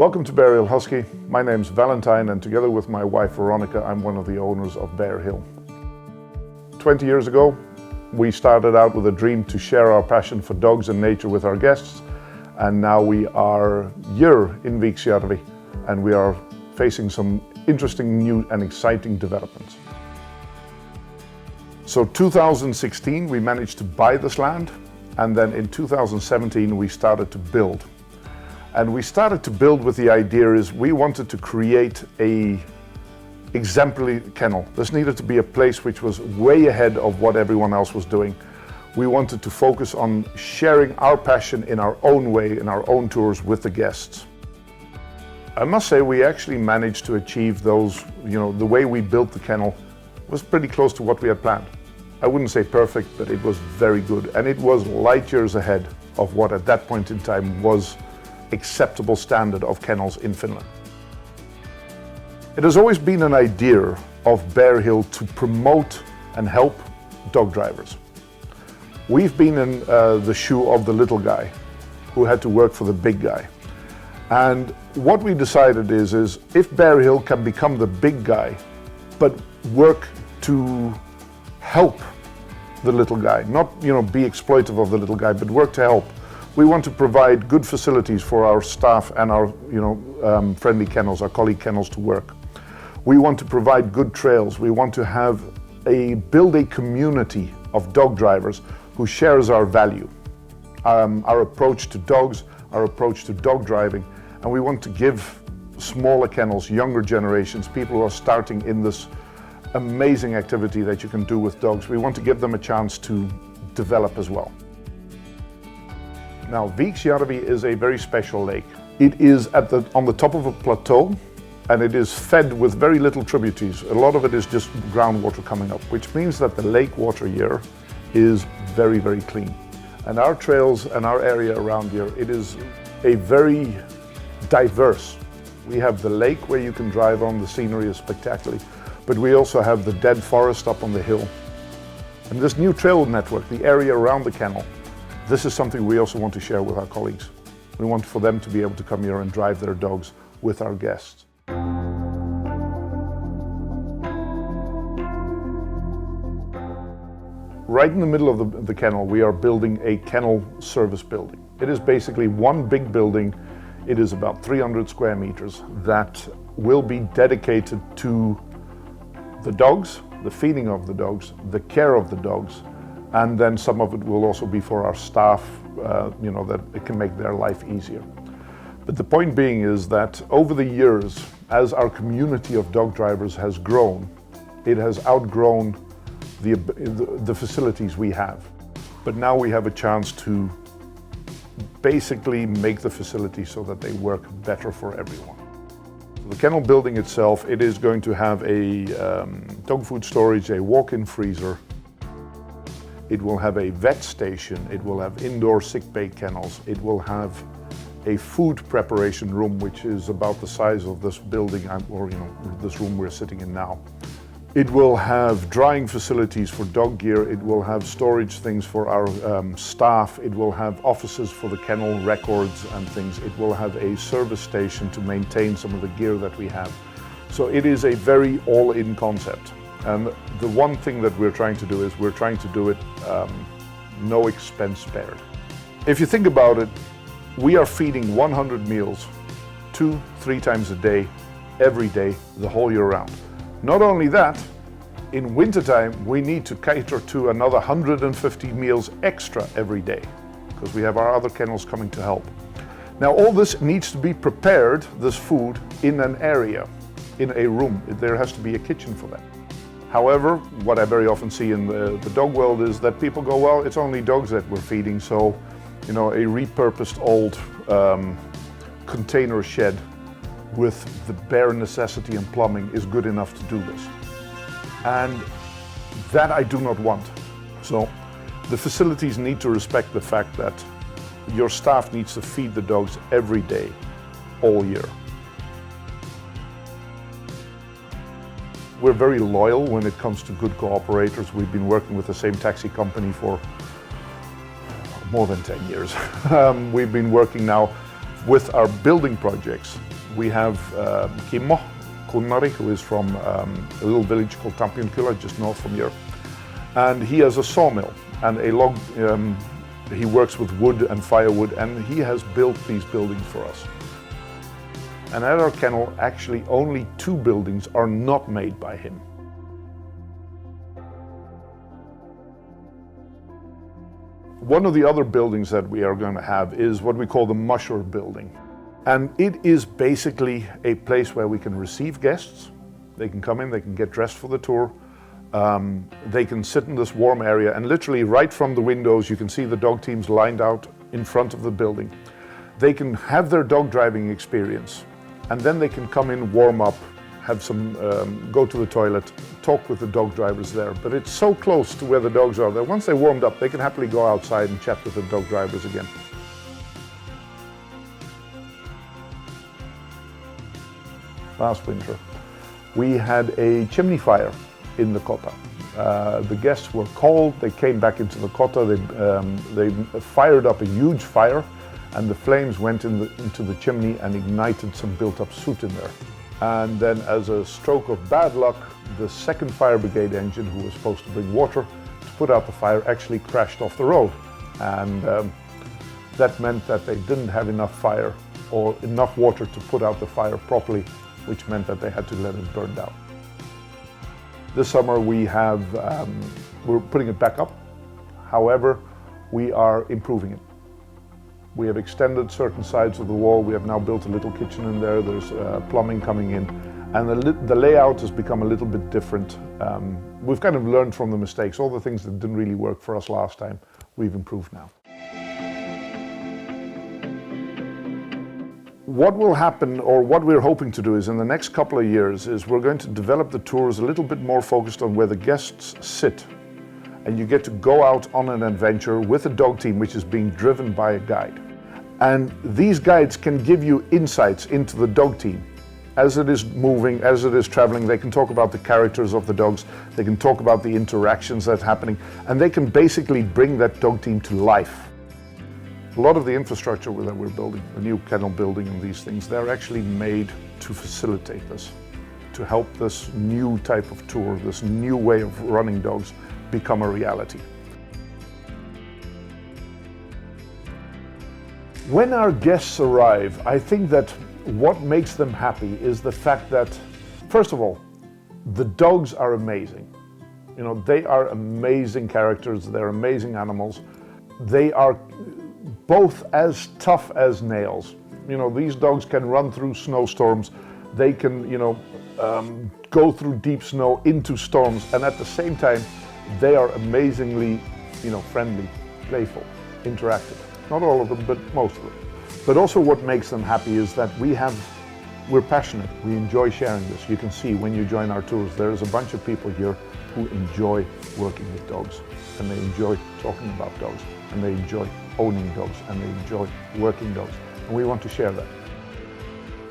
Welcome to Bearhill Husky. My name's Valentine, and together with my wife Veronica, I'm one of the owners of Bearhill. 20 years ago, we started out with a dream to share our passion for dogs and nature with our guests, and now we are here in Viiksjärvi, and we are facing some interesting new and exciting developments. So 2016 we managed to buy this land, and then in 2017 we started to build. And we started to build with the idea is we wanted to create a exemplary kennel. This needed to be a place which was way ahead of what everyone else was doing. We wanted to focus on sharing our passion in our own way, in our own tours with the guests. I must say we actually managed to achieve those, the way we built the kennel was pretty close to what we had planned. I wouldn't say perfect, but it was very good. And it was light years ahead of what at that point in time was acceptable standard of kennels in Finland. It has always been an idea of Bearhill to promote and help dog drivers. We've been in the shoe of the little guy who had to work for the big guy. And what we decided is if Bearhill can become the big guy, but work to help the little guy, not be exploitive of the little guy, but work to help. We want to provide good facilities for our staff and our friendly kennels, our colleague kennels to work. We want to provide good trails. We want to build a community of dog drivers who shares our value, our approach to dogs, our approach to dog driving, and we want to give smaller kennels, younger generations, people who are starting in this amazing activity that you can do with dogs. We want to give them a chance to develop as well. Now, Viiksjärvi is a very special lake. It is on the top of a plateau, and it is fed with very little tributaries. A lot of it is just groundwater coming up, which means that the lake water here is very, very clean. And our trails and our area around here, it is a very diverse. We have the lake where you can drive on, the scenery is spectacular, but we also have the dead forest up on the hill. And this new trail network, the area around the kennel, this is something we also want to share with our colleagues. We want for them to be able to come here and drive their dogs with our guests. Right in the middle of the kennel, we are building a kennel service building. It is basically one big building. It is about 300 square meters that will be dedicated to the dogs, the feeding of the dogs, the care of the dogs, and then some of it will also be for our staff, that it can make their life easier. But the point being is that over the years, as our community of dog drivers has grown, it has outgrown the facilities we have. But now we have a chance to basically make the facilities so that they work better for everyone. The kennel building itself, it is going to have a dog food storage, a walk-in freezer. It will have a vet station, it will have indoor sick bay kennels, it will have a food preparation room which is about the size of this building, this room we're sitting in now. It will have drying facilities for dog gear, it will have storage things for our staff, it will have offices for the kennel records and things, it will have a service station to maintain some of the gear that we have. So it is a very all-in concept. And the one thing that we're trying to do is we're trying to do it no expense spared. If you think about it, we are feeding 100 meals 2-3 times a day, every day, the whole year round. Not only that, in wintertime, we need to cater to another 150 meals extra every day because we have our other kennels coming to help. Now, all this needs to be prepared, this food, in an area, in a room. There has to be a kitchen for that. However, what I very often see in the dog world is that people go, well, it's only dogs that we're feeding, so a repurposed old container shed with the bare necessity and plumbing is good enough to do this. And that I do not want. So the facilities need to respect the fact that your staff needs to feed the dogs every day, all year. We're very loyal when it comes to good cooperators. We've been working with the same taxi company for more than 10 years. We've been working now With our building projects, we have Kimmo Kunnari, who is from a little village called Tampionkylä, just north from here. And he has a sawmill and a log, he works with wood and firewood, and he has built these buildings for us. And at our kennel, actually only 2 buildings are not made by him. One of the other buildings that we are going to have is what we call the Musher building. And it is basically a place where we can receive guests. They can come in, they can get dressed for the tour. They can sit in this warm area, and literally right from the windows you can see the dog teams lined out in front of the building. They can have their dog driving experience, and then they can come in, warm up, have some, go to the toilet, talk with the dog drivers there. But it's so close to where the dogs are that once they warmed up, they can happily go outside and chat with the dog drivers again. Last winter, we had a chimney fire in the kotta. The guests were cold, they came back into the kotta, they fired up a huge fire, and the flames went into the chimney and ignited some built-up soot in there. And then, as a stroke of bad luck, the second fire brigade engine, who was supposed to bring water to put out the fire, actually crashed off the road. And that meant that they didn't have enough fire or enough water to put out the fire properly, which meant that they had to let it burn down. This summer we're putting it back up. However, we are improving it. We have extended certain sides of the wall. We have now built a little kitchen in there. There's plumbing coming in, and the layout has become a little bit different. We've kind of learned from the mistakes. All the things that didn't really work for us last time, we've improved now. What will happen, or what we're hoping to do, is in the next couple of years is we're going to develop the tours a little bit more focused on where the guests sit. And you get to go out on an adventure with a dog team which is being driven by a guide. And these guides can give you insights into the dog team. As it is moving, as it is traveling, they can talk about the characters of the dogs, they can talk about the interactions that's happening, and they can basically bring that dog team to life. A lot of the infrastructure that we're building, the new kennel building and these things, they're actually made to facilitate this, to help this new type of tour, this new way of running dogs, become a reality. When our guests arrive, I think that what makes them happy is the fact that, first of all, the dogs are amazing. You know, they are amazing characters, they're amazing animals. They are both as tough as nails. You know, these dogs can run through snowstorms, they can, go through deep snow into storms, and at the same time, they are amazingly, friendly, playful, interactive. Not all of them, but most of them. But also what makes them happy is that we're passionate. We enjoy sharing this. You can see when you join our tours, there's a bunch of people here who enjoy working with dogs, and they enjoy talking about dogs, and they enjoy owning dogs, and they enjoy working dogs. And we want to share that.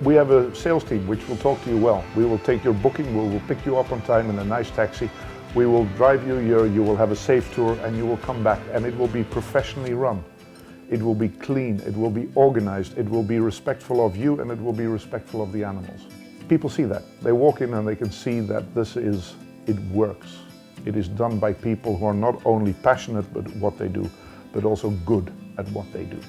We have a sales team which will talk to you well. We will take your booking, we will pick you up on time in a nice taxi. We will drive you here, you will have a safe tour, and you will come back, and it will be professionally run. It will be clean, it will be organized, it will be respectful of you, and it will be respectful of the animals. People see that. They walk in and they can see that it works. It is done by people who are not only passionate about what they do, but also good at what they do.